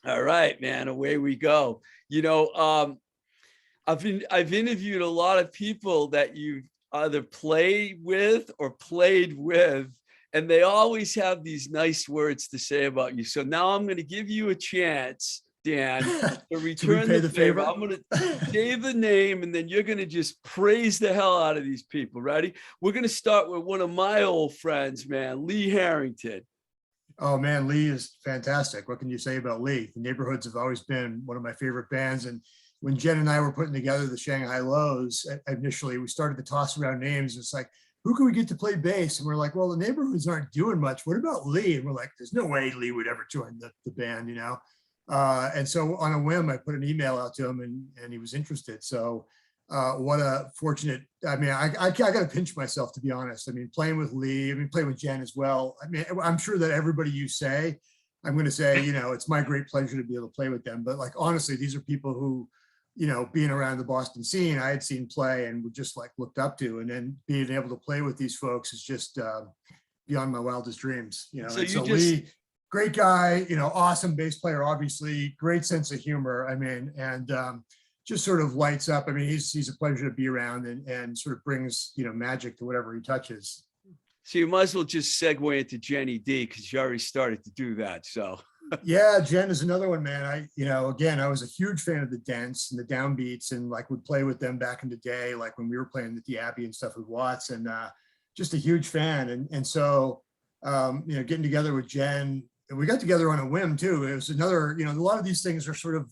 All right, man, away we go. You know, I've interviewed a lot of people that you've either played with or played with, and they always have these nice words to say about you. So now I'm going to give you a chance, Dan, to To return repay the the favor. favor. I'm going to say the name, and then you're going to just praise the hell out of these people. Ready? We're going to start with one of my old friends, man, Lee Harrington. Oh man, Lee is fantastic. What can you say about Lee? The Neighborhoods have always been one of my favorite bands. And when Jen and I were putting together the Shanghai Lows, initially we started to toss around names. It's like, who can we get to play bass? And we're like, well, the Neighborhoods aren't doing much. What about Lee? And we're like, there's no way Lee would ever join the band, you know? And so on a whim, I put an email out to him and he was interested. So what a fortunate, I mean, I got to pinch myself, to be honest. I mean, playing with Lee, I mean, playing with Jen as well. I mean, I'm sure that everybody you say, I'm going to say, you know, it's my great pleasure to be able to play with them. But like, honestly, these are people who, you know, being around the Boston scene, I had seen play and would just like looked up to, and then being able to play with these folks is just beyond my wildest dreams, you know. So And you so just Lee, great guy, you know, awesome bass player, obviously, great sense of humor. I mean, and just sort of lights up. I mean, he's a pleasure to be around and sort of brings, you know, magic to whatever he touches. So you might as well just segue into Jenny D because you already started to do that. So Yeah, Jen is another one, man. You know, again, I was a huge fan of the Dents and the Downbeats, and like would play with them back in the day, like when we were playing at the Abbey and stuff with Watts, and just a huge fan. And so, you know, getting together with Jen, and we got together on a whim too. It was another, you know, a lot of these things are sort of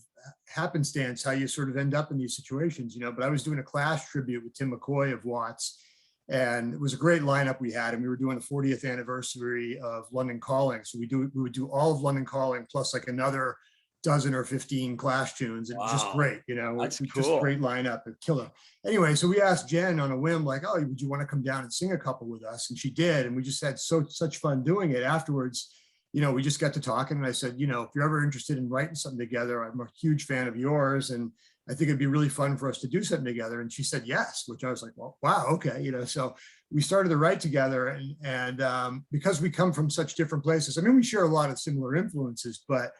happenstance, how you sort of end up in these situations, you know. But I was doing a Clash tribute with Tim McCoy of Watts, and it was a great lineup we had, and we were doing the 40th anniversary of London Calling, so we would do all of London Calling plus like another dozen or 15 Clash tunes, and it was just wow, great, you know. that's Just cool. great lineup, and killer. Anyway, so we asked Jen on a whim, like, oh, would you want to come down and sing a couple with us? And she did, and we just had such fun doing it. Afterwards, you know, we just got to talking, and I said, you know, if you're ever interested in writing something together, I'm a huge fan of yours, and I think it'd be really fun for us to do something together. And she said yes, which I was like, well, wow, okay, you know. So we started to write together, and because we come from such different places, I mean, we share a lot of similar influences, but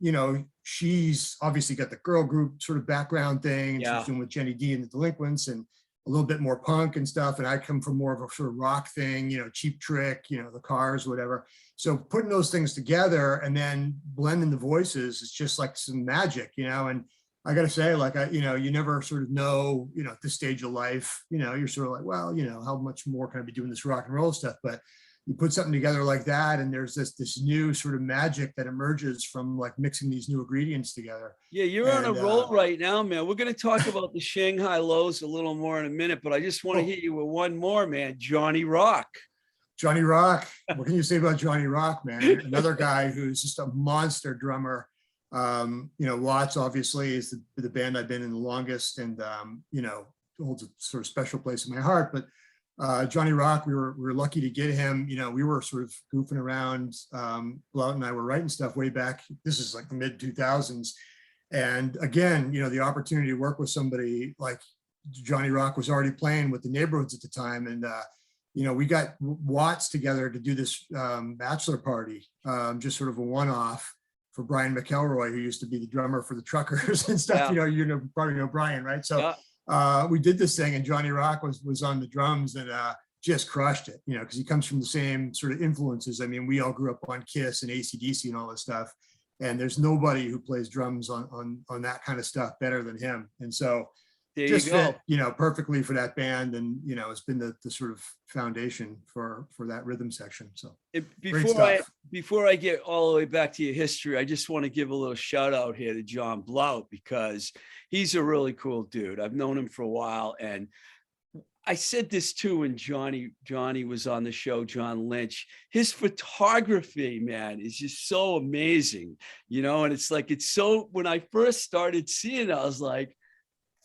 you know, she's obviously got the girl group sort of background thing, and she was Yeah. doing with Jenny D and the Delinquents, and a little bit more punk and stuff. And I come from more of a sort of rock thing, you know, Cheap Trick, you know, the Cars, whatever. So putting those things together and then blending the voices is just like some magic, you know. And I got to say, like, you know, you never sort of know, you know, at this stage of life, you know, you're sort of like, well, you know, how much more can I be doing this rock and roll stuff? But you put something together like that, and there's this new sort of magic that emerges from like mixing these new ingredients together. Yeah, you're on a And roll right now, man. We're going to talk about the Shanghai Lows a little more in a minute, but I just want to oh, hit you with one more, man. Johnny Rock. Johnny Rock, what can you say about Johnny Rock, man? Another guy who's just a monster drummer. You know, Watts obviously is the band I've been in the longest, and you know, holds a sort of special place in my heart. But Johnny Rock, we were lucky to get him. You know, we were sort of goofing around. Blount and I were writing stuff way back. This is like the mid 2000s, and again, you know, the opportunity to work with somebody like Johnny Rock was already playing with the Neighborhoods at the time, and you know, we got Watts together to do this bachelor party, just sort of a one-off for Brian McElroy, who used to be the drummer for the Truckers and stuff. Yeah. You know, probably know Brian, right? So Yeah. we did this thing, and Johnny Rock was on the drums, and just crushed it, you know, because he comes from the same sort of influences. I mean, we all grew up on Kiss and AC/DC and all this stuff, and there's nobody who plays drums on that kind of stuff better than him. And so There you just go. fit, you know, perfectly for that band, and you know, it's been the sort of foundation for that rhythm section. So great stuff. Before I get all the way back to your history, I just want to give a little shout out here to John Blount because he's a really cool dude. I've known him for a while, and I said this too when Johnny was on the show, John Lynch. His photography, man, is just so amazing, you know. And it's like, it's so, when I first started seeing it, I was like,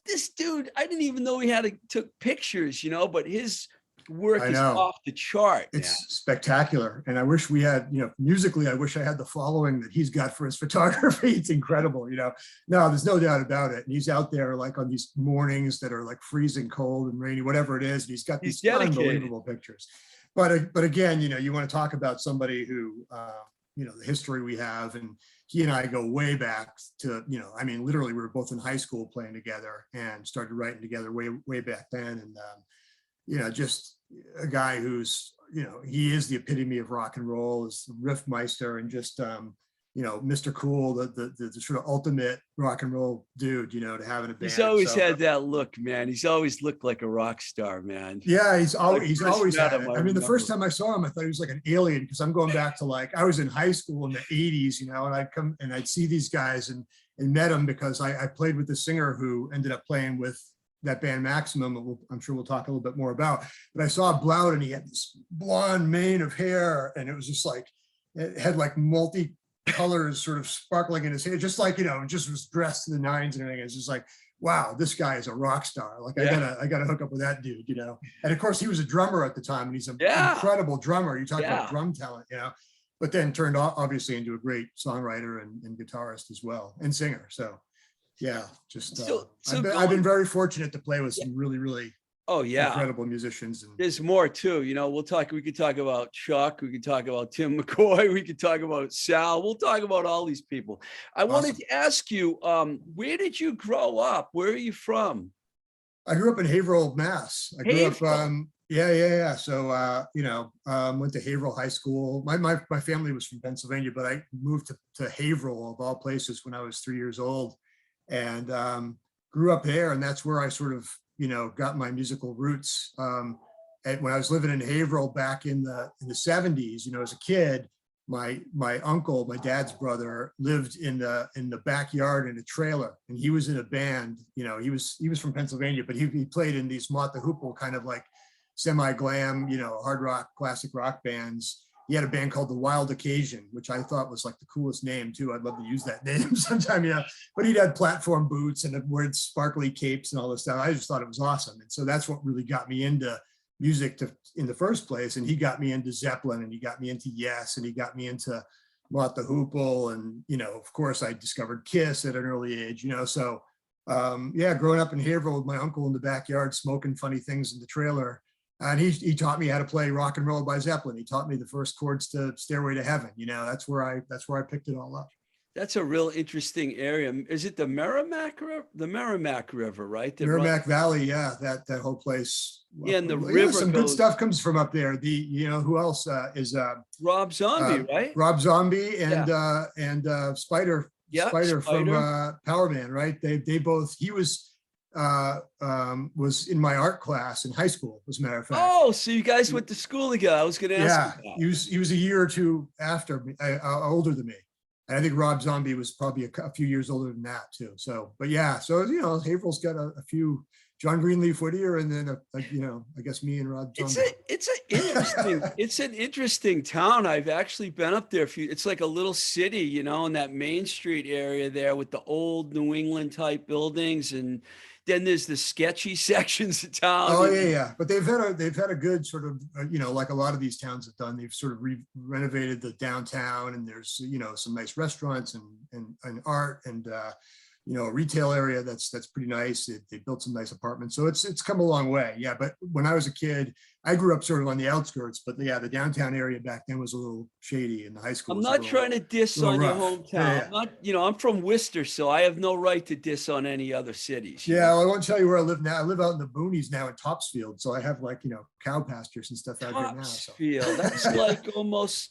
this dude, I didn't even know he took pictures, you know, but his work I is know. off the chart, man. It's spectacular. And I wish we had, you know, musically, I wish I had the following that he's got for his photography. It's incredible, you know. No, there's no doubt about it. And he's out there like on these mornings that are like freezing cold and rainy, whatever it is. And he's got these Dedicated. unbelievable pictures. But again, you know, you want to talk about somebody who, the history we have. And he and I go way back to, I mean, literally we were both in high school playing together and started writing together way back then. And, just a guy who's, he is the epitome of rock and roll, is the riff meister, and just, Mr. Cool, the sort of ultimate rock and roll dude, to have in a band. He's always had that look, man. He's always looked like a rock star, man. Yeah, he's always had it. I mean, the remember. first time I saw him, I thought he was like an alien, because I'm going back to, like, I was in high school in the 80s, and I'd come and I'd see these guys and met them because I played with the singer who ended up playing with that band Maximum, I'm sure we'll talk a little bit more about. But I saw Blount, and he had this blonde mane of hair, and it was just like, it had like multi-colors sort of sparkling in his hair, just like, just was dressed to the nines and everything. It's just like, wow, this guy is a rock star. Like, I gotta hook up with that dude, And of course, he was a drummer at the time, and he's an incredible drummer. You talk about drum talent, but then turned obviously into a great songwriter and guitarist as well, and singer. So yeah, just I've been very fortunate to play with some really incredible musicians. And there's more too. We could talk about Chuck, we could talk about Tim McCoy, we could talk about Sal, we'll talk about all these people. I wanted to ask you, where did you grow up? Where are you from? I grew up in Haverhill, Mass. I grew up yeah. So went to Haverhill High School. My family was from Pennsylvania, but I moved to Haverhill, of all places, when I was 3 years old, and grew up there. And that's where I sort of got my musical roots. And when I was living in Haverhill back in the 70s, as a kid, my uncle, my dad's brother, lived in the backyard in a trailer, and he was in a band. He was from Pennsylvania, but he played in these Mott the Hoople kind of like semi-glam, hard rock, classic rock bands. He had a band called The Wild Occasion, which I thought was like the coolest name too. I'd love to use that name sometime, but he'd had platform boots and wearing sparkly capes and all this stuff. I just thought it was awesome. And so that's what really got me into music in the first place. And he got me into Zeppelin, and he got me into Yes, and he got me into Mott the Hoople. And, of course I discovered Kiss at an early age, so growing up in Haverhill with my uncle in the backyard, smoking funny things in the trailer. And he taught me how to play Rock and Roll by Zeppelin. He taught me the first chords to Stairway to Heaven. That's where I picked it all up. That's a real interesting area. Is it the Merrimack River? The Merrimack River, right? Merrimack Valley, yeah, that whole place. Yeah, and the river. Some good stuff comes from up there. Who else is Rob Zombie, right? Rob Zombie and Spider. Yeah, Spider from Power Man, right? They both. He was in my art class in high school, as a matter of fact. Oh, so you guys went to school together. I was going to ask you that. He was a year or two after me, older than me. And I think Rob Zombie was probably a few years older than that too. So, but yeah, so Haverhill's got a few. John Greenleaf Whittier, and then I guess me and Rob Zombie. It's an interesting town. I've actually been up there. It's like a little city, in that Main Street area there with the old New England type buildings, and then there's the sketchy sections of town. Oh yeah. But they've had a good sort of like a lot of these towns have done. They've sort of renovated the downtown, and there's some nice restaurants and art and a retail area that's pretty nice. They built some nice apartments, so it's come a long way. Yeah, but when I was a kid, I grew up sort of on the outskirts, but the downtown area back then was a little shady, and the high school. I'm not trying to diss on your hometown. Yeah. I'm not, I'm from Worcester, so I have no right to diss on any other cities. Yeah, well, I won't tell you where I live now. I live out in the boonies now in Topsfield, so I have cow pastures and stuff out here now. Topsfield, that's like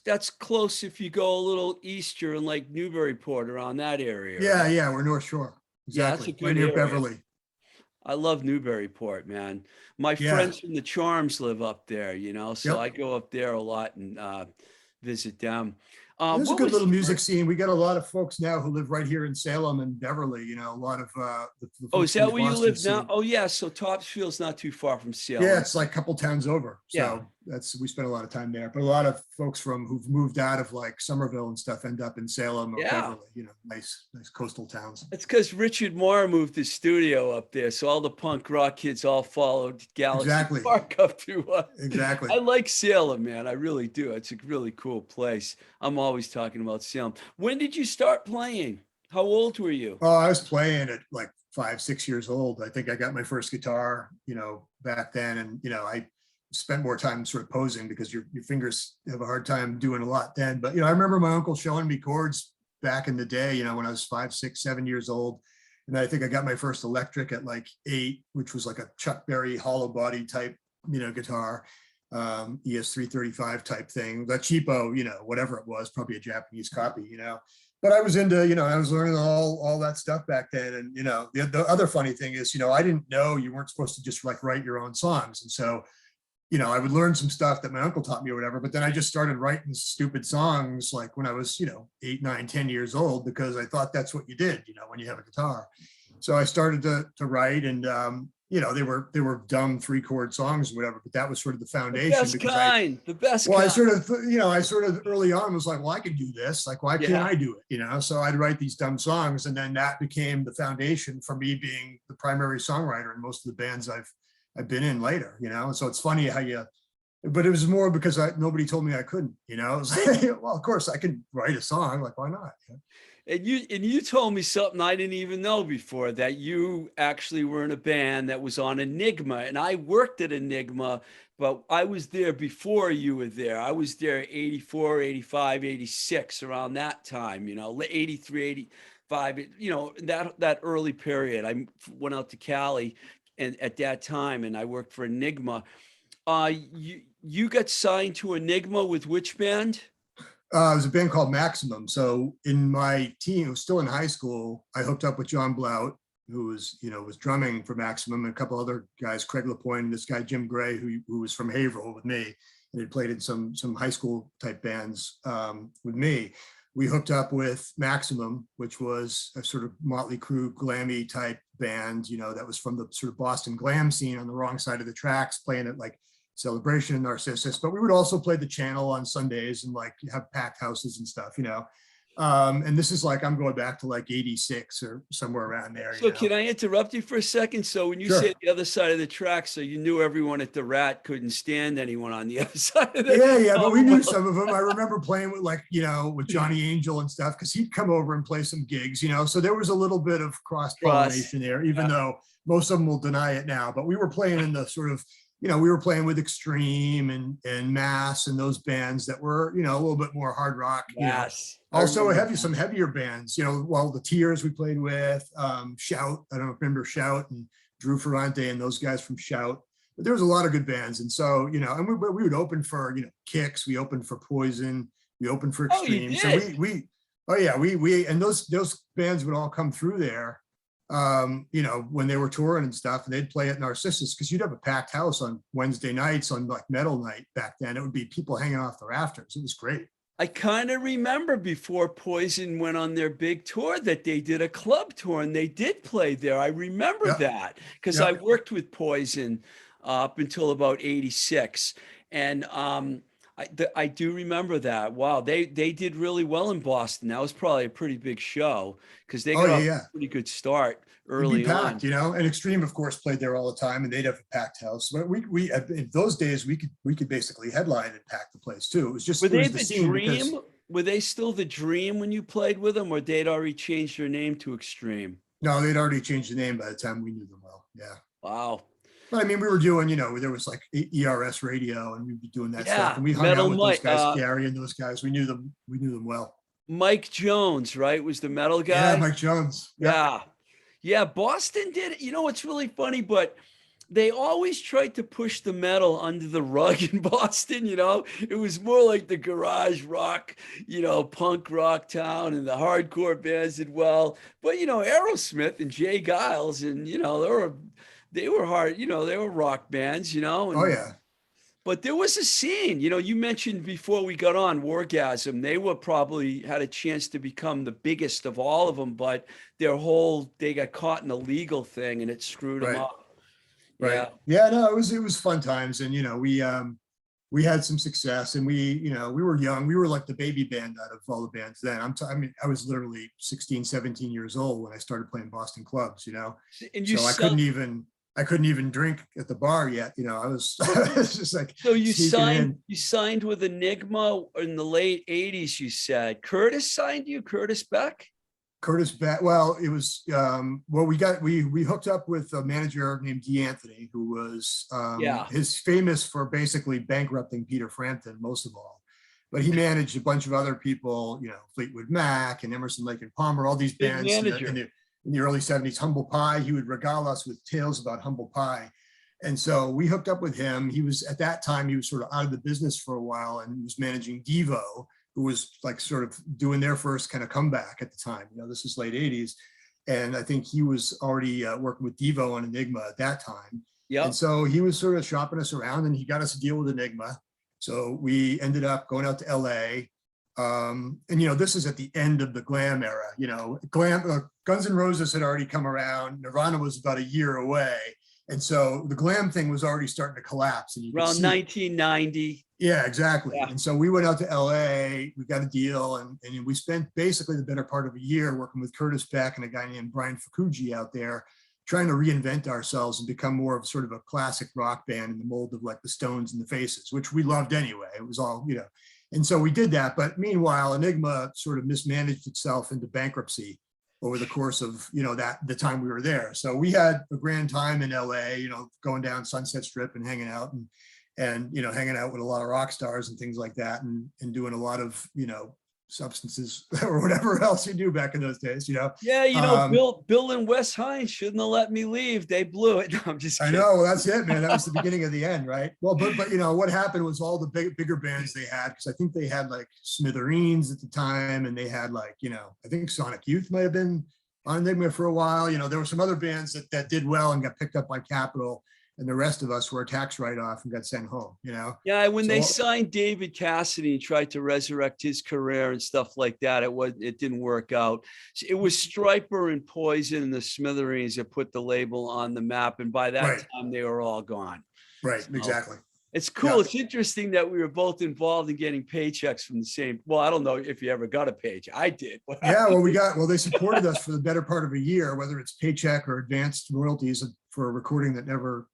that's close. If you go a little east, you're in like Newburyport, around that area. Yeah, we're North Shore. Exactly. Yeah, that's a good right near area. Beverly. I love Newburyport, man. My friends from the Charms live up there, so I go up there a lot and visit them. There's a good little music scene. We got a lot of folks now who live right here in Salem and Beverly, a lot of the is that where you live now? Oh yeah, so Topsfield's not too far from Salem. Yeah, it's like a couple towns over. So we spent a lot of time there. But a lot of folks who've moved out of like Somerville and stuff end up in Salem or Beverly, nice coastal towns. It's because Richard Moore moved his studio up there, so all the punk rock kids all followed Galaxy Park up to Exactly. I like Salem, man. I really do. It's a really cool place. I'm always talking about Salem. When did you start playing? How old were you? Oh, I was playing at like 5, 6 years old. I think I got my first guitar, back then. And, spent more time sort of posing because your fingers have a hard time doing a lot then. But, I remember my uncle showing me chords back in the day, when I was 5, 6, 7 years old. And I think I got my first electric at like 8, which was like a Chuck Berry hollow body type, guitar, ES335 type thing, that cheapo, whatever it was, probably a Japanese copy, But I was into, I was learning all that stuff back then. And, the other funny thing is, I didn't know you weren't supposed to just like write your own songs. And so, I would learn some stuff that my uncle taught me or whatever, but then I just started writing stupid songs like when I was, 8, 9, 10 years old, because I thought that's what you did, when you have a guitar. So I started to write, and they were dumb 3-chord songs or whatever, but that was sort of the foundation. The best kind. I sort of early on was like, well, I can do this. Like, why can't I do it? So I'd write these dumb songs, and then that became the foundation for me being the primary songwriter in most of the bands I've been in later, So it's funny how but it was more because nobody told me I couldn't, It was like, well, of course I can write a song. Like, why not? And you told me something I didn't even know before, that you actually were in a band that was on Enigma, and I worked at Enigma, but I was there before you were there. I was there 84, 85, 86, around that time, 83, 85, that early period. I went out to Cali and at that time, and I worked for Enigma. You got signed to Enigma with which band? It was a band called Maximum. So in my team, who was still in high school, I hooked up with John Blout, who was drumming for Maximum, and a couple other guys, Craig LaPointe, and this guy, Jim Gray, who was from Haverhill with me, and had played in some high school type bands with me. We hooked up with Maximum, which was a sort of Motley Crue glammy type band, that was from the sort of Boston glam scene on the wrong side of the tracks, playing at like Celebration and Narcissus. But we would also play the Channel on Sundays and like have packed houses and stuff, And this is like, I'm going back to like 86 or somewhere around there. So can I interrupt you for a second? So when you say the other side of the track, so you knew everyone at the Rat couldn't stand anyone on the other side of the Yeah, but we knew some of them. I remember playing with like, with Johnny Angel and stuff, because he'd come over and play some gigs, So there was a little bit of cross-pollination there, even though most of them will deny it now. But we were playing in the sort of, we were playing with Extreme and Mass and those bands that were, a little bit more hard rock. Yes. Also some heavier bands, the Tears we played with, Shout, I don't remember Shout, and Drew Ferrante and those guys from Shout. But there was a lot of good bands. And so, and we would open for, Kicks, we opened for Poison, we opened for Extreme. So we and those bands would all come through there. When they were touring and stuff, and they'd play at Narcissus, because you'd have a packed house on Wednesday nights on like metal night back then. It would be people hanging off the rafters. It was great. I kind of remember before Poison went on their big tour that they did a club tour and they did play there. I remember that because I worked with Poison up until about 86. And I do remember that. Wow, they did really well in Boston. That was probably a pretty big show because they got a pretty good start early packed, on. And Extreme, of course, played there all the time, and they'd have a packed house. But we in those days we could basically headline and pack the place too. It was just were they the Dream? Were they still the Dream when you played with them, or they'd already changed their name to Extreme? No, they'd already changed the name by the time we knew them well. Yeah. Wow. But I mean, we were doing, there was like ERS radio, and we'd be doing that stuff. And we hung Metal out with those guys, Gary and those guys. We knew them well. Mike Jones, right, was the metal guy? Yeah, Mike Jones. Yeah, Boston did it. It's really funny, but they always tried to push the metal under the rug in Boston. It was more like the garage rock, punk rock town, and the hardcore bands did well. But, Aerosmith and Jay Giles and, they were hard, they were rock bands, and, but there was a scene, you mentioned before we got on Wargasm. They were probably had a chance to become the biggest of all of them, but they got caught in a legal thing and it screwed them up. Right. Yeah, no, it was fun times. And, we had some success, and we were young. We were like the baby band out of all the bands then. I was literally 16, 17 years old when I started playing Boston clubs, And so I couldn't even drink at the bar yet. I was just like, so you signed with Enigma in the late 80s, you said. Curtis signed you, Curtis Beck? Well, it was, well, we hooked up with a manager named D. Anthony, who was, Yeah. his famous for basically bankrupting Peter Frampton, most of all. But he managed a bunch of other people, Fleetwood Mac and Emerson, Lake and Palmer, all these Big bands manager. in the early 70s, Humble Pie. He would regale us with tales about Humble Pie. And so we hooked up with him. He was, at that time, he was sort of out of the business for a while and he was managing Devo, who was like sort of doing their first kind of comeback at the time. This is late 80s. And I think he was already working with Devo on Enigma at that time. Yeah. And so he was sort of shopping us around and he got us a deal with Enigma. So we ended up going out to LA. And this is at the end of the glam era. Guns N' Roses had already come around. Nirvana was about a year away. And so the glam thing was already starting to collapse. And around 1990. Yeah, exactly. Yeah. And so we went out to LA, we got a deal, and we spent basically the better part of a year working with Curtis Beck and a guy named Brian Fukuji out there, trying to reinvent ourselves and become more of sort of a classic rock band in the mold of like the Stones and the Faces, which we loved anyway. It was all, and so we did that. But meanwhile, Enigma sort of mismanaged itself into bankruptcy over the course of, the time we were there. So we had a grand time in LA, going down Sunset Strip and hanging out and hanging out with a lot of rock stars and things like that and doing a lot of, substances or whatever else you do back in those days, Yeah, Bill and Wes Hines shouldn't have let me leave. They blew it. No, I'm just kidding. I know, well, that's it, man. That was the beginning of the end, right? Well, but what happened was all the bigger bands they had, because I think they had like Smithereens at the time, and they had like, I think Sonic Youth might have been on Enigma for a while. There were some other bands that did well and got picked up by Capitol. And the rest of us were a tax write-off and got sent home, Yeah, when they signed David Cassidy and tried to resurrect his career and stuff like that, it didn't work out. It was Stryper and Poison and the Smithereens that put the label on the map. And by that time, they were all gone. Right, exactly. It's cool. Yeah. It's interesting that we were both involved in getting paychecks from the same. Well, I don't know if you ever got a paycheck. I did. Yeah, well, they supported us for the better part of a year, whether it's paycheck or advanced royalties for a recording that never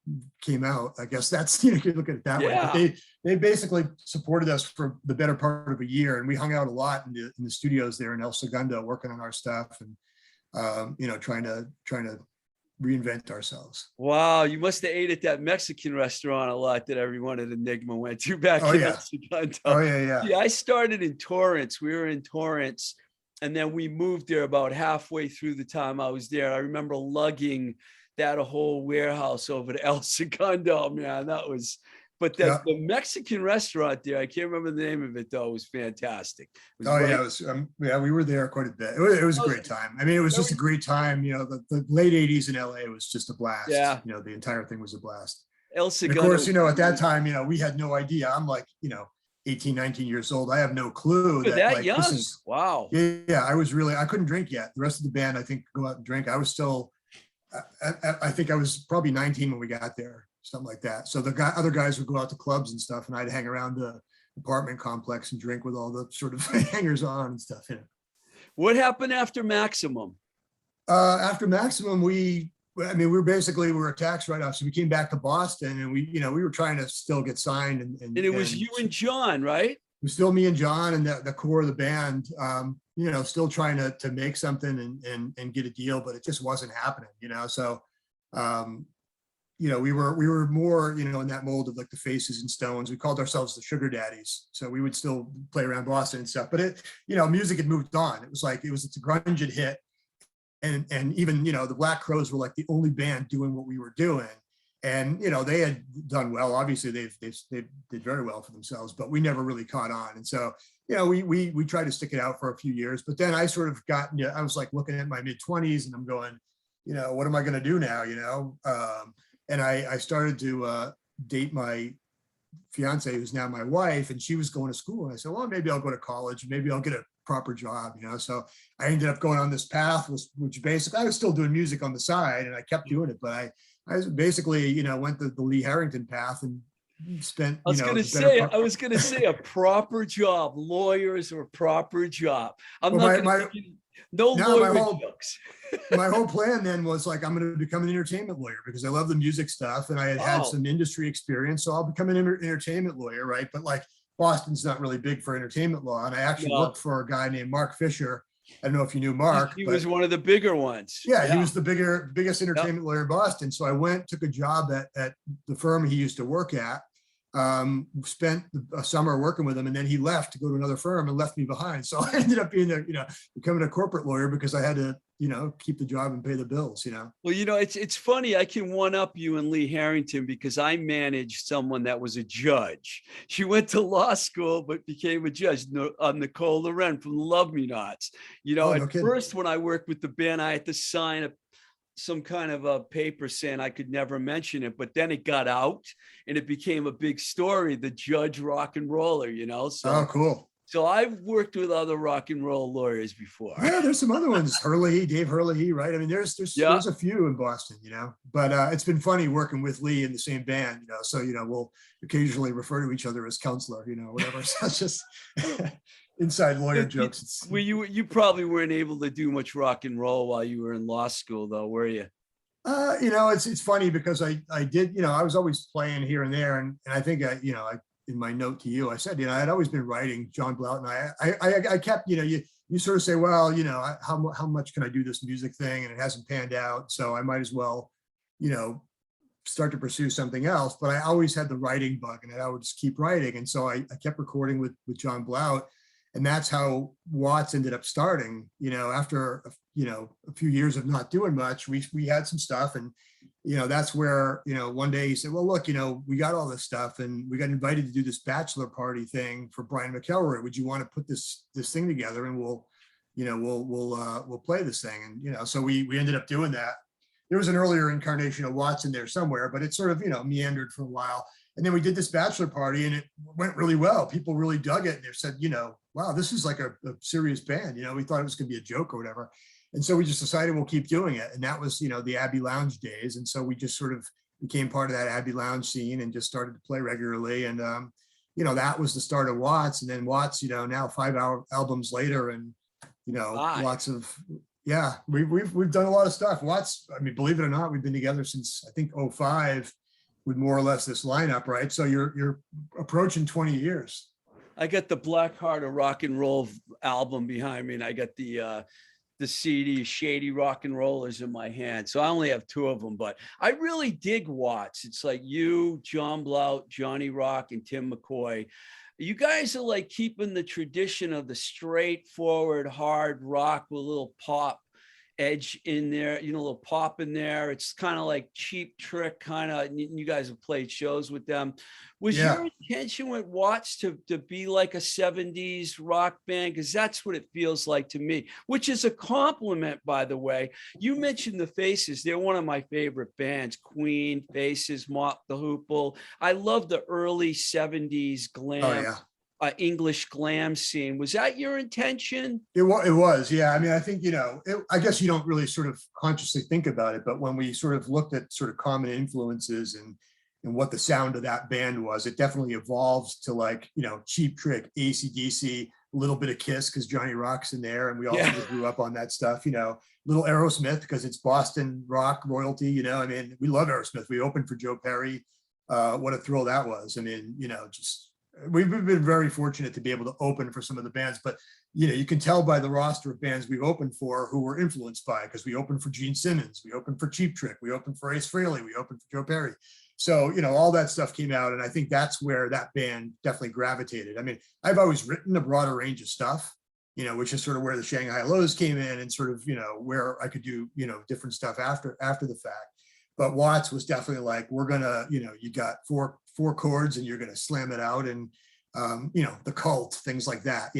came out. I guess that's, you can look at it that way. But they basically supported us for the better part of a year, and we hung out a lot in the studios there in El Segundo, working on our stuff and trying to reinvent ourselves. Wow, you must have ate at that Mexican restaurant a lot that everyone at Enigma went to back in El Segundo. Oh yeah. Yeah, I started in Torrance. We were in Torrance, and then we moved there about halfway through the time I was there. I remember lugging that whole warehouse over to El Segundo, man. That was, but the Mexican restaurant there, I can't remember the name of it though, was fantastic. We were there quite a bit. It was a great time. I mean, it was just a great time. The late 80s in LA was just a blast. Yeah. The entire thing was a blast. El Segundo. And of course, at that time, we had no idea. I'm like, 18, 19 years old. I have no clue that like, young. Wow. Yeah. I couldn't drink yet. The rest of the band, I think, go out and drink. I was still, I think I was probably 19 when we got there, something like that. So the other guys would go out to clubs and stuff, and I'd hang around the apartment complex and drink with all the sort of hangers on and stuff. What happened after Maximum? After Maximum, we were a tax write-off. So we came back to Boston, and we were trying to still get signed. And it was you and John, right? It was still me and John and the core of the band. Still trying to make something and get a deal, but it just wasn't happening, So, we were more, in that mold of like the Faces and Stones. We called ourselves the Sugar Daddies. So we would still play around Boston and stuff, but it, music had moved on. It's a grunge had hit. And even, the Black Crowes were like the only band doing what we were doing. And, they had done well. Obviously they did very well for themselves, but we never really caught on. And so, we tried to stick it out for a few years, but then I sort of got, I was like looking at my mid-20s and I'm going, what am I going to do now? And I started to date my fiance, who's now my wife, and she was going to school. And I said, well, maybe I'll go to college. Maybe I'll get a proper job, So I ended up going on this path, which basically I was still doing music on the side and I kept doing it, but I basically, went the Lee Harrington path and spent. I was going to say a proper job, lawyers or proper job. I'm not going to no lawyer jokes. My whole plan then was like, I'm going to become an entertainment lawyer because I love the music stuff and I had some industry experience. So I'll become an entertainment lawyer, right? But like Boston's not really big for entertainment law. And I actually worked for a guy named Mark Fisher, I don't know if you knew Mark, He but was one of the bigger ones. yeah, he was the biggest Yep. entertainment lawyer in Boston. So I took a job at the firm he used to work at, spent a summer working with him, and then he left to go to another firm and left me behind. So I ended up being becoming a corporate lawyer because I had to, keep the job and pay the bills, Well, it's funny. I can one up you and Lee Harrington because I managed someone that was a judge. She went to law school, but became a judge. Nicole Loren from the Love Me Nots. Oh, At no kidding. first, when I worked with the band, I had to sign some kind of a paper saying I could never mention it, but then it got out and it became a big story. The judge rock and roller, Oh, cool. So I've worked with other rock and roll lawyers before. Yeah, there's some other ones. Dave Hurley, right? I mean, there's a few in Boston, but it's been funny working with Lee in the same band, so, we'll occasionally refer to each other as counselor, whatever. So it's just inside lawyer jokes. Well, you probably weren't able to do much rock and roll while you were in law school, though, were you? It's funny because I did, I was always playing here and there, and I think in my note to you, I said, I'd always been writing. John Blount and I kept, you sort of say, well, how much can I do this music thing, and it hasn't panned out, so I might as well, start to pursue something else. But I always had the writing bug, and I would just keep writing, and so I kept recording with John Blount, and that's how Watts ended up starting. After a few years of not doing much, we had some stuff, and that's where, one day he said, well, look, we got all this stuff and we got invited to do this bachelor party thing for Brian McElroy. Would you want to put this thing together, and we'll play this thing? And, so we ended up doing that. There was an earlier incarnation of Watts in there somewhere, but it sort of, meandered for a while. And then we did this bachelor party and it went really well. People really dug it. And they said, wow, this is like a serious band. We thought it was going to be a joke or whatever. And so we just decided we'll keep doing it. And that was, the Abbey Lounge days. And so we just sort of became part of that Abbey Lounge scene and just started to play regularly. And, that was the start of Watts. And then Watts, now 5 albums later, and, lots of, yeah, we've done a lot of stuff. Watts, I mean, believe it or not, we've been together since I think 2005 with more or less this lineup, right? So you're approaching 20 years. I got the Black Heart of Rock and Roll album behind me, and I got the CD Shady Rock and Rollers in my hand. So I only have 2 of them, but I really dig Watts. It's like you, John Blount, Johnny Rock, and Tim McCoy. You guys are like keeping the tradition of the straightforward hard rock with a little pop edge in there, a little pop in there. It's kind of like Cheap Trick, kind of. You guys have played shows with them. Was your intention with Watts to be like a 70s rock band? Because that's what it feels like to me, which is a compliment, by the way. You mentioned the Faces. They're one of my favorite bands. Queen, Faces, Mott the Hoople. I love the early 70s glam. Oh, yeah. English glam scene. Was that your intention? It was, yeah. I mean, I think, I guess you don't really sort of consciously think about it, but when we sort of looked at sort of common influences and what the sound of that band was, it definitely evolves to like, Cheap Trick, AC/DC, a little bit of Kiss because Johnny Rock's in there. And we also grew up on that stuff, little Aerosmith because it's Boston rock royalty, I mean, we love Aerosmith. We opened for Joe Perry. What a thrill that was. I mean, we've been very fortunate to be able to open for some of the bands, but you can tell by the roster of bands we've opened for who were influenced by, because we opened for Gene Simmons, we opened for Cheap Trick, we opened for Ace Frehley, we opened for Joe Perry. So, all that stuff came out, and I think that's where that band definitely gravitated. I mean, I've always written a broader range of stuff, which is sort of where the Shanghai Lows came in, and sort of, where I could do, different stuff after the fact. But Watts was definitely like, we're gonna, you got four chords and you're gonna slam it out, and the Cult, things like that,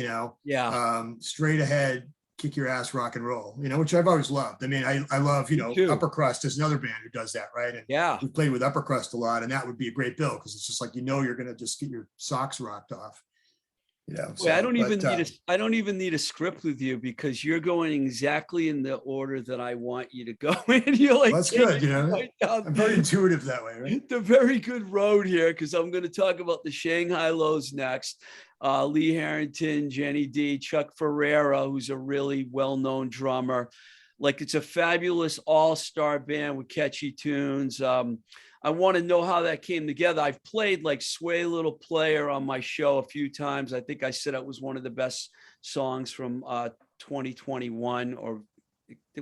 straight ahead, kick your ass rock and roll, which I've always loved. I mean, I love, Upper Crust is another band who does that, right? And we played with Upper Crust a lot, and that would be a great bill because it's just like, you're gonna just get your socks rocked off. So, I don't even need a script with you because you're going exactly in the order that I want you to go in. You're like, that's good. Right, I'm very intuitive that way, right? The very good road here, because I'm going to talk about the Shanghai Lows next. Lee Harrington, Jenny D, Chuck Ferreira, who's a really well-known drummer. Like, it's a fabulous all-star band with catchy tunes. I want to know how that came together. I've played like Sway Little Player on my show a few times. I think I said it was one of the best songs from 2021, or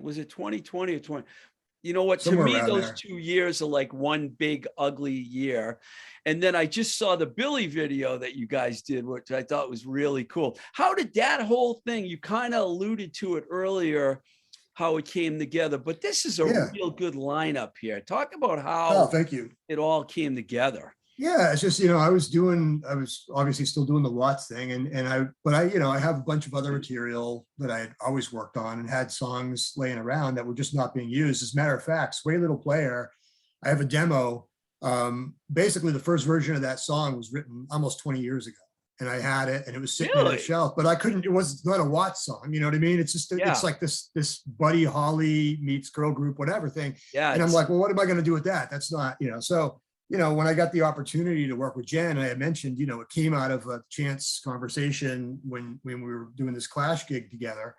was it 2020 or 20? You know what? To Somewhere me, around those there. 2 years are like one big ugly year. And then I just saw the Billy video that you guys did, which I thought was really cool. How did that whole thing, you kind of alluded to it earlier, how it came together, but this is a Yeah. real good lineup here. Talk about Oh, how thank you. it all came together. Yeah, it's just, I was obviously still doing the Watts thing, but I have a bunch of other material that I had always worked on and had songs laying around that were just not being used. As a matter of fact, Sway Little Player, I have a demo. Basically the first version of that song was written almost 20 years ago, and I had it and it was sitting in a Really? shelf, but it was not a Watts song. You know what I mean? It's just, Yeah. it's like this Buddy Holly meets girl group, whatever thing. Yeah. And I'm like, well, what am I going to do with that? That's not, so when I got the opportunity to work with Jen, I had mentioned, it came out of a chance conversation when we were doing this Clash gig together.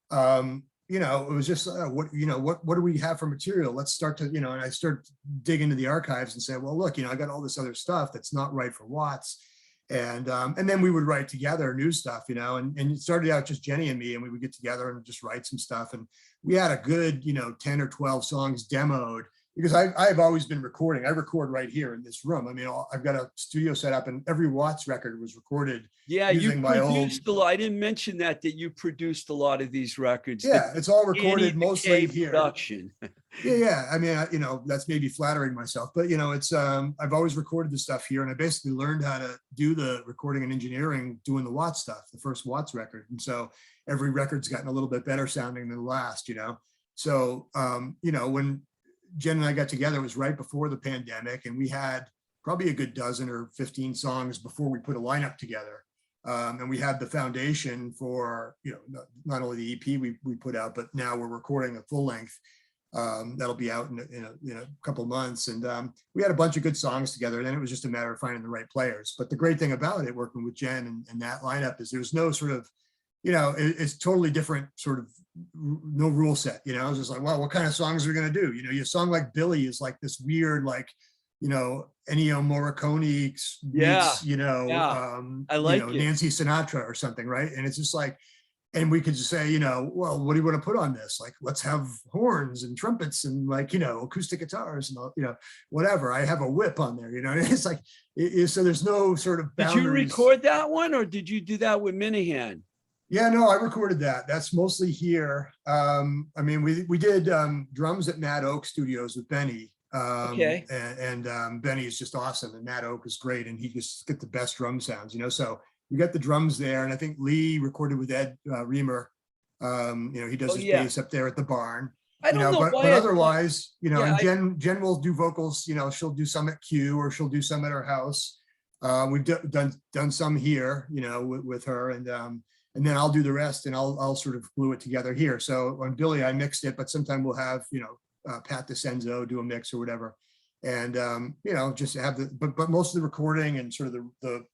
It was just, what do we have for material? Let's start to, and I started digging into the archives and said, well, look, I got all this other stuff that's not right for Watts. And then we would write together new stuff, and it started out just Jenny and me, and we would get together and just write some stuff. And we had a good, 10 or 12 songs demoed, because I've always been recording. I record right here in this room. I mean, I've got a studio set up, and every Watts record was recorded. Yeah, using you produced a lot. I didn't mention that you produced a lot of these records. Yeah, it's all recorded mostly here. Production. Yeah. I mean, that's maybe flattering myself, but it's I've always recorded the stuff here, and I basically learned how to do the recording and engineering doing the Watts stuff, the first Watts record, and so every record's gotten a little bit better sounding than the last. So when Jen and I got together, it was right before the pandemic, and we had probably a good dozen or 15 songs before we put a lineup together. And we had the foundation for, not only the EP we put out, but now we're recording a full length that'll be out in a couple months. And we had a bunch of good songs together, and then it was just a matter of finding the right players. But the great thing about it, working with Jen and that lineup, is there's no sort of, it's totally different, sort of no rule set. I was just like, well, what kind of songs are we going to do? Your song like Billy is like this weird, like, Ennio Morricone meets, I like it. Nancy Sinatra or something, right? And it's just like, and we could just say, well, what do you want to put on this? Like, let's have horns and trumpets and like, acoustic guitars and all, whatever. I have a whip on there, it's like, so there's no sort of boundaries. Did you record that one, or did you do that with Minahan? Yeah, no, I recorded that. That's mostly here. I mean, we did drums at Mad Oak Studios with Benny. Okay. And Benny is just awesome, and Mad Oak is great, and he just get the best drum sounds, So we got the drums there, and I think Lee recorded with Ed Reamer. He does his bass up there at the barn. I don't know but otherwise, Yeah, Jen will do vocals. She'll do some at Q, or she'll do some at her house. We've done some here, with her, and then I'll do the rest, and I'll sort of glue it together here. So on Billy, I mixed it, but sometime we'll have, Pat DeCenzo do a mix or whatever. And, just have but most of the recording and sort of the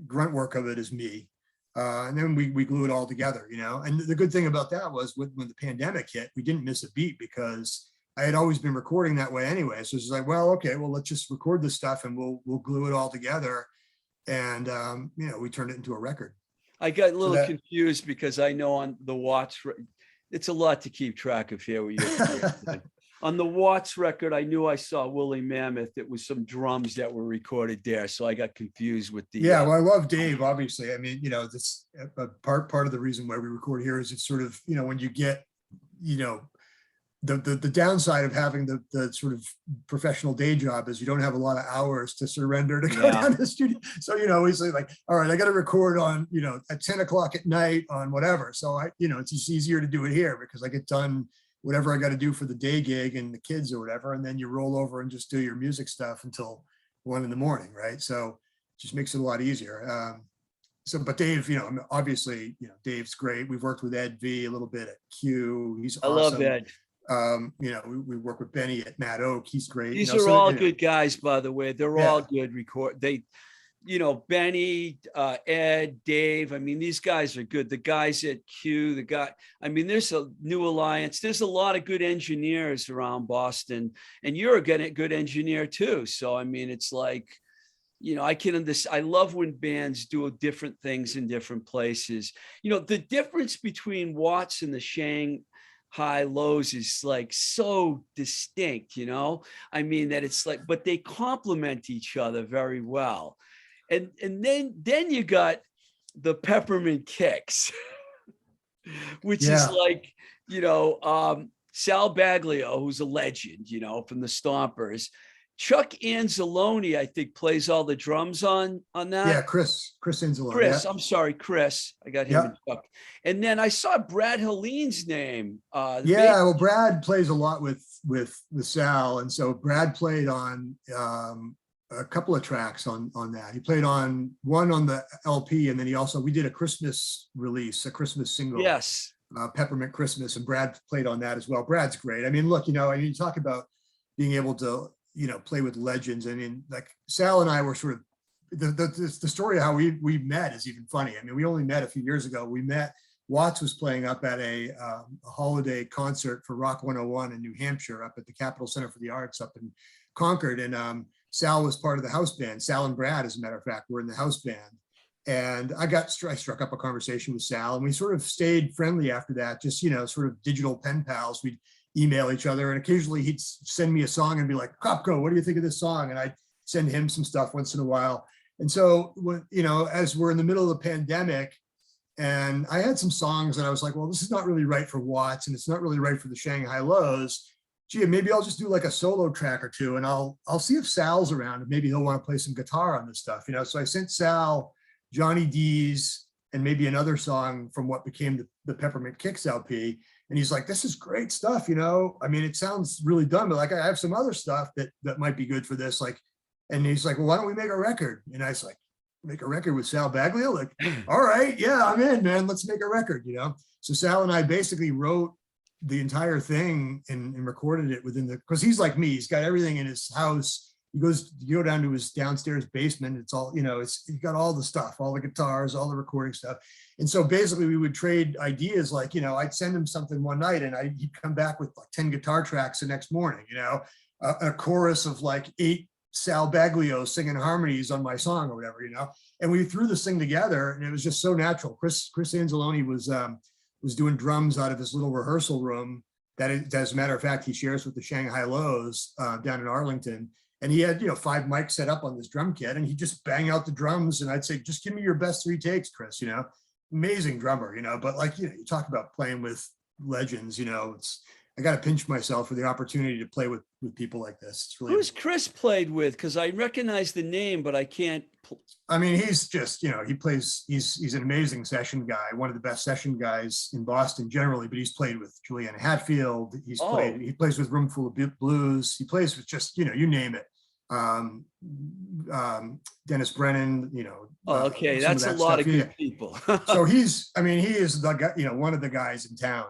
grunt work of it is me. And then we glue it all together, and the good thing about that was when the pandemic hit, we didn't miss a beat, because I had always been recording that way anyway. So it's like, well, okay, well, let's just record this stuff and we'll glue it all together. And, we turned it into a record. I got a little confused, because I know on the Watts, it's a lot to keep track of here. On the Watts record, I knew I saw Woolly Mammoth. It was some drums that were recorded there, so I got confused with the. Yeah, well, I love Dave, obviously. I mean, this part of the reason why we record here is it's sort of, when you get, the downside of having the sort of professional day job is you don't have a lot of hours to surrender to go down to the studio. So, we say like, all right, I got to record on, at 10 o'clock at night on whatever. So it's just easier to do it here, because I get done whatever I got to do for the day gig and the kids or whatever. And then you roll over and just do your music stuff until 1 a.m. Right. So it just makes it a lot easier. But Dave, obviously, Dave's great. We've worked with Ed V a little bit at Q. He's awesome. I love Ed. We work with Benny at Mad Oak. He's great. These are all good guys, by the way. They're all good Benny, Ed, Dave. I mean, these guys are good. The guys at Q, there's a new alliance. There's a lot of good engineers around Boston, and you're a good engineer too. So, I mean, it's like, I can understand. I love when bands do different things in different places. The difference between Watts and the Shanghai Lows is like so distinct, I mean, that it's like, but they complement each other very well. And then you got the Peppermint Kicks, which is Yeah. like, Sal Baglio, who's a legend, from the Stompers. Chuck Anzalone, I think, plays all the drums on Yeah. that. Chris Insalone. Yeah. Chris, I'm sorry, Chris. I got him Yeah. and Chuck. And then I saw Brad Helene's name. Yeah. Well, Brad plays a lot with Sal. And so Brad played on a couple of tracks on that. He played on one on the LP, and then we did a Christmas release, a Christmas single. Yes. Peppermint Christmas, and Brad played on that as well. Brad's great. I mean, look, you talk about being able to, play with legends. I mean, like Sal and I were sort of the story of how we met is even funny. I mean, we only met a few years ago. We met, Watts was playing up at a holiday concert for Rock 101 in New Hampshire, up at the Capitol Center for the Arts up in Concord. And Sal was part of the house band. Sal and Brad, as a matter of fact, were in the house band. And I struck up a conversation with Sal, and we sort of stayed friendly after that, just, sort of digital pen pals. We'd email each other, and occasionally he'd send me a song and be like, Kopko, what do you think of this song? And I'd send him some stuff once in a while. And so, as we're in the middle of the pandemic, and I had some songs and I was like, well, this is not really right for Watts, and it's not really right for the Shanghai Lows. Gee, maybe I'll just do like a solo track or two, and I'll see if Sal's around, and maybe he'll want to play some guitar on this stuff, So I sent Sal Johnny D's and maybe another song from what became the Peppermint Kicks LP. And he's like, this is great stuff, I mean, it sounds really dumb, but like, I have some other stuff that might be good for this. Like, and he's like, well, why don't we make a record? And I was like, make a record with Sal Baglio? Like, all right, yeah, I'm in, man. Let's make a record, So Sal and I basically wrote the entire thing and recorded it because he's like me, he's got everything in his house. You go down to his downstairs basement. It's all, he's got all the stuff, all the guitars, all the recording stuff. And so basically we would trade ideas. Like, I'd send him something one night and he'd come back with like 10 guitar tracks the next morning, a chorus of like 8 Sal Baglio singing harmonies on my song or whatever, and we threw this thing together, and it was just so natural. Chris Anzalone was doing drums out of his little rehearsal room that, as a matter of fact, he shares with the Shanghai Lows down in Arlington. And he had, 5 mics set up on this drum kit, and he'd just bang out the drums. And I'd say, just give me your best 3 takes, Chris, amazing drummer, but like, you talk about playing with legends, I got to pinch myself for the opportunity to play with people like this. It's really Who's Chris played with? Because I recognize the name, but I can't. I mean, he's just, he's an amazing session guy, one of the best session guys in Boston generally, but he's played with Juliana Hatfield. He plays with Roomful of Blues. He plays with just, you name it. Dennis Brennan, okay, that's a lot of good people. So he is the guy, one of the guys in town,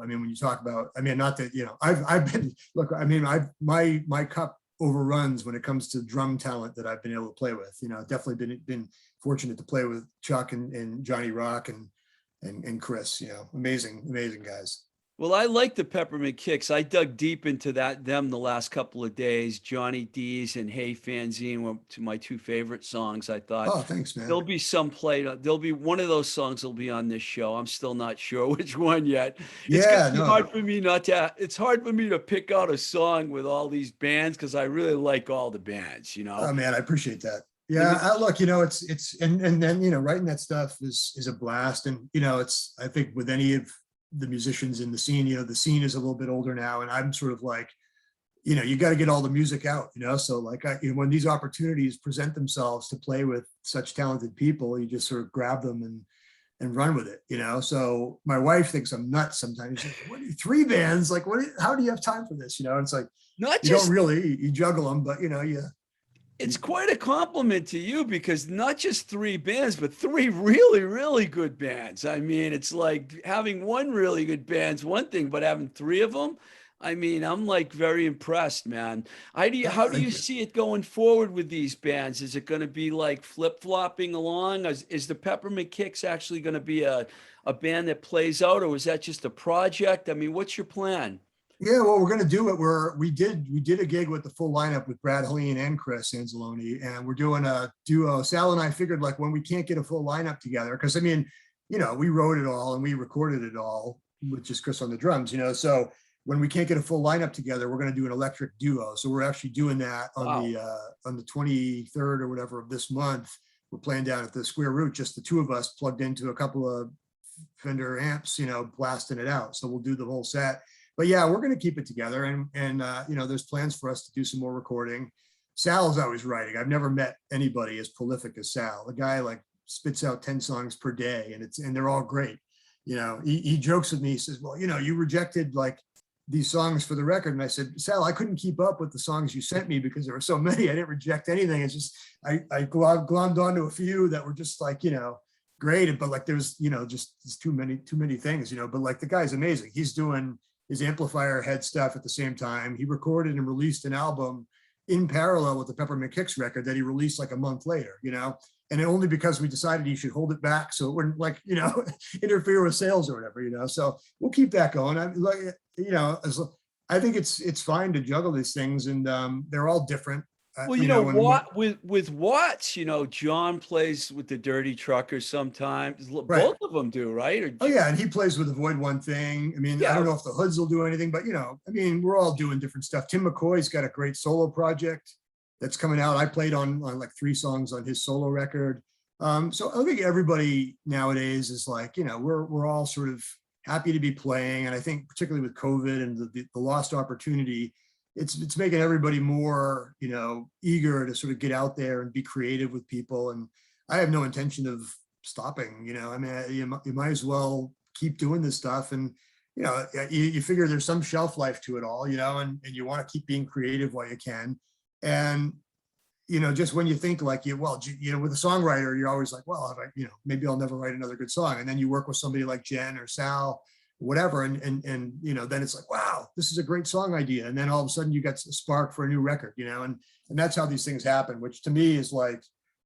I mean, when you talk about, I mean, not that, I've been, look, I mean, my cup overruns when it comes to drum talent that I've been able to play with, definitely been fortunate to play with Chuck and Johnny Rock and Chris, amazing guys. Well, I like the Peppermint Kicks. I dug deep into them the last couple of days. Johnny D's and Hey Fanzine were to my 2 favorite songs. I thought, oh, thanks, man. There'll be some there'll be one of those songs will be on this show. I'm still not sure which one yet. It's hard for me it's hard for me to pick out a song with all these bands, because I really like all the bands, Oh man, I appreciate that. Yeah, look, it's and then writing that stuff is a blast, and it's, I think with any of the musicians in the scene, the scene is a little bit older now, and I'm sort of like, you got to get all the music out, so like when these opportunities present themselves to play with such talented people, you just sort of grab them and run with it, so my wife thinks I'm nuts sometimes. She's like, what, 3 bands, like how do you have time for this? It's like, don't really, you juggle them, but it's quite a compliment to you, because not just 3 bands, but 3 really, really good bands. I mean, it's like having one really good band's one thing, but having 3 of them, I mean, I'm like very impressed, man. How do you see it going forward with these bands? Is it going to be like flip-flopping along? Is the Peppermint Kicks actually going to be a band that plays out, or is that just a project? I mean, what's your plan? Yeah, well, we're gonna do it. We did a gig with the full lineup with Brad Helene and Chris Anzalone, and we're doing a duo. Sal and I figured like when we can't get a full lineup together, because I mean, we wrote it all and we recorded it all with just Chris on the drums, So when we can't get a full lineup together, we're gonna do an electric duo. So we're actually doing that Wow. on the 23rd or whatever of this month. We're playing down at the Square Root, just the two of us plugged into a couple of Fender amps, blasting it out. So we'll do the whole set. But yeah, we're going to keep it together, and there's plans for us to do some more recording. Sal's always writing. I've never met anybody as prolific as Sal. The guy like spits out 10 songs per day, and they're all great. He jokes with me. He says, "Well, you rejected like these songs for the record," and I said, "Sal, I couldn't keep up with the songs you sent me because there were so many. I didn't reject anything. It's just I glommed onto a few that were just like great, but like there's just too many things, but like the guy's amazing. He's doing his amplifier head stuff at the same time. He recorded and released an album in parallel with the Peppermint Kicks record that he released like a month later, and only because we decided he should hold it back so it wouldn't like, interfere with sales or whatever. So we'll keep that going. I like, I think it's fine to juggle these things, and they're all different. Well, what with Watts, John plays with the Dirty Truckers sometimes. Right. Both of them do, right? Oh yeah, and he plays with Avoid One Thing. I mean, I Yeah. don't know if the Hoods will do anything, but I mean, we're all doing different stuff. Tim McCoy's got a great solo project that's coming out. I played on like 3 songs on his solo record. So I think everybody nowadays is like, we're all sort of happy to be playing, and I think particularly with COVID and the lost opportunity, it's making everybody more eager to sort of get out there and be creative with people. And I have no intention of stopping. I mean, you might as well keep doing this stuff, and you figure there's some shelf life to it all, and you want to keep being creative while you can. And just when you think like with a songwriter, you're always like, well, maybe I'll never write another good song, and then you work with somebody like Jen or Sal, whatever, and then it's like, wow, this is a great song idea, and then all of a sudden you got a spark for a new record, and that's how these things happen, which to me is like,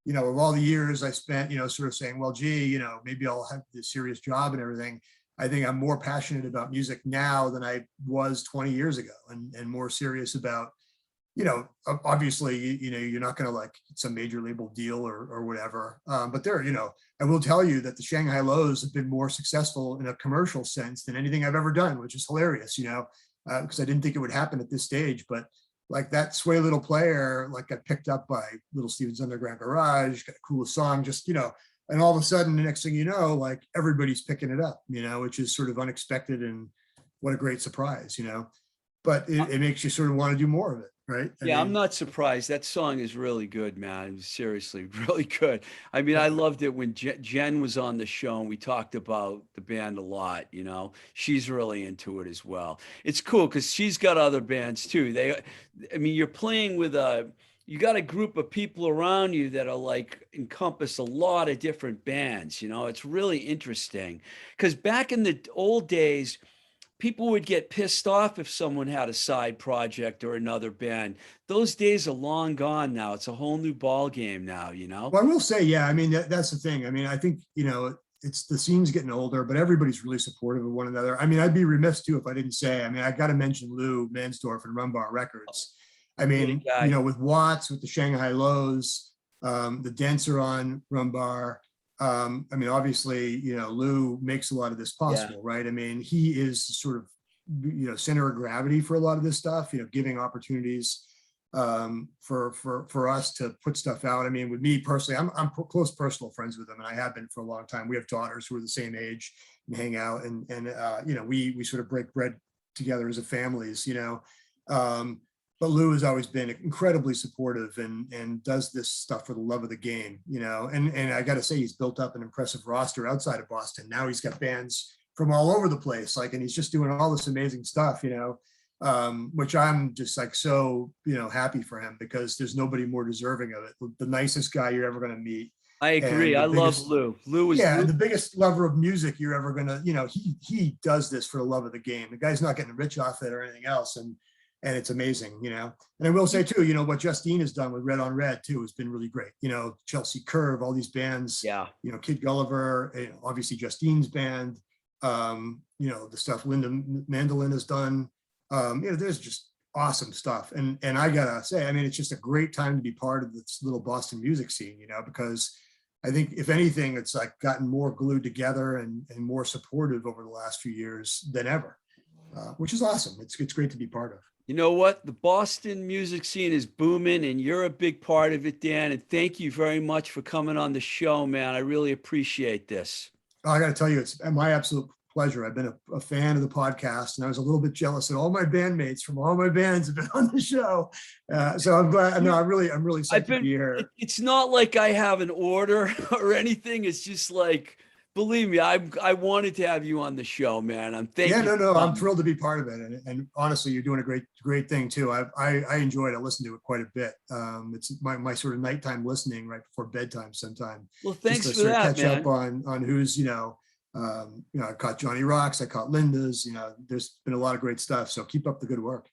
of all the years I spent, sort of saying, well, gee, maybe I'll have this serious job and everything. I think I'm more passionate about music now than I was 20 years ago, and more serious about, obviously, you're not going to like some major label deal or whatever. But I will tell you that the Shanghai Lows have been more successful in a commercial sense than anything I've ever done, which is hilarious, because I didn't think it would happen at this stage. But like that Sway Little Player, like got picked up by Little Steven's Underground Garage, got a cool song, just, and all of a sudden, the next thing you know, like everybody's picking it up, which is sort of unexpected, and what a great surprise, but it makes you sort of want to do more of it. Right. Yeah, I'm not surprised. That song is really good, man. It was seriously really good. I mean, I loved it when Jen was on the show and we talked about the band a lot, She's really into it as well. It's cool because she's got other bands too. I mean, you're playing with you got a group of people around you that are like encompass a lot of different bands, It's really interesting because back in the old days, people would get pissed off if someone had a side project or another band. Those days are long gone now. It's a whole new ball game now, Well, I will say, yeah, I mean, that's the thing. I mean, I think, it's the scene's getting older, but everybody's really supportive of one another. I mean, I'd be remiss too if I didn't say, I mean, I got to mention Lou Mansdorf and Rumbar Records. I mean, with Watts, with the Shanghai Lows, the Dancer on Rumbar. I mean, obviously, Lou makes a lot of this possible, right? I mean, he is sort of, center of gravity for a lot of this stuff, giving opportunities for us to put stuff out. I mean, with me personally, I'm close personal friends with him, and I have been for a long time. We have daughters who are the same age and hang out, and we sort of break bread together as a families, but Lou has always been incredibly supportive and does this stuff for the love of the game, and I got to say, he's built up an impressive roster outside of Boston. Now he's got bands from all over the place, and he's just doing all this amazing stuff, which I'm just like, so, happy for him, because there's nobody more deserving of it. The nicest guy you're ever going to meet. I agree. I love Lou. Lou is the biggest lover of music you're ever gonna, he does this for the love of the game. The guy's not getting rich off it or anything else. And it's amazing, And I will say too, what Justine has done with Red on Red too has been really great. Chelsea Curve, all these bands, Kid Gulliver, obviously Justine's band, the stuff Linda Mandolin has done. There's just awesome stuff. And I gotta say, I mean, it's just a great time to be part of this little Boston music scene, because I think if anything, it's like gotten more glued together and more supportive over the last few years than ever, which is awesome. It's great to be part of. You know what? The Boston music scene is booming, and you're a big part of it, Dan. And thank you very much for coming on the show, man. I really appreciate this. Oh, I got to tell you, it's my absolute pleasure. I've been a fan of the podcast, and I was a little bit jealous that all my bandmates from all my bands have been on the show. So I'm glad. No, I'm really psyched to be here. It's not like I have an order or anything. It's just like, believe me, I wanted to have you on the show, man. I'm thanking. Yeah, no, I'm thrilled to be part of it, and honestly, you're doing a great thing too. I enjoyed it. I listened to it quite a bit. It's my sort of nighttime listening right before bedtime sometime. Well, thanks just for to that, catch man. up on who's I caught Johnny Rocks, I caught Linda's. There's been a lot of great stuff. So keep up the good work.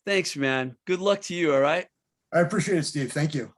Thanks, man. Good luck to you. All right. I appreciate it, Steve. Thank you.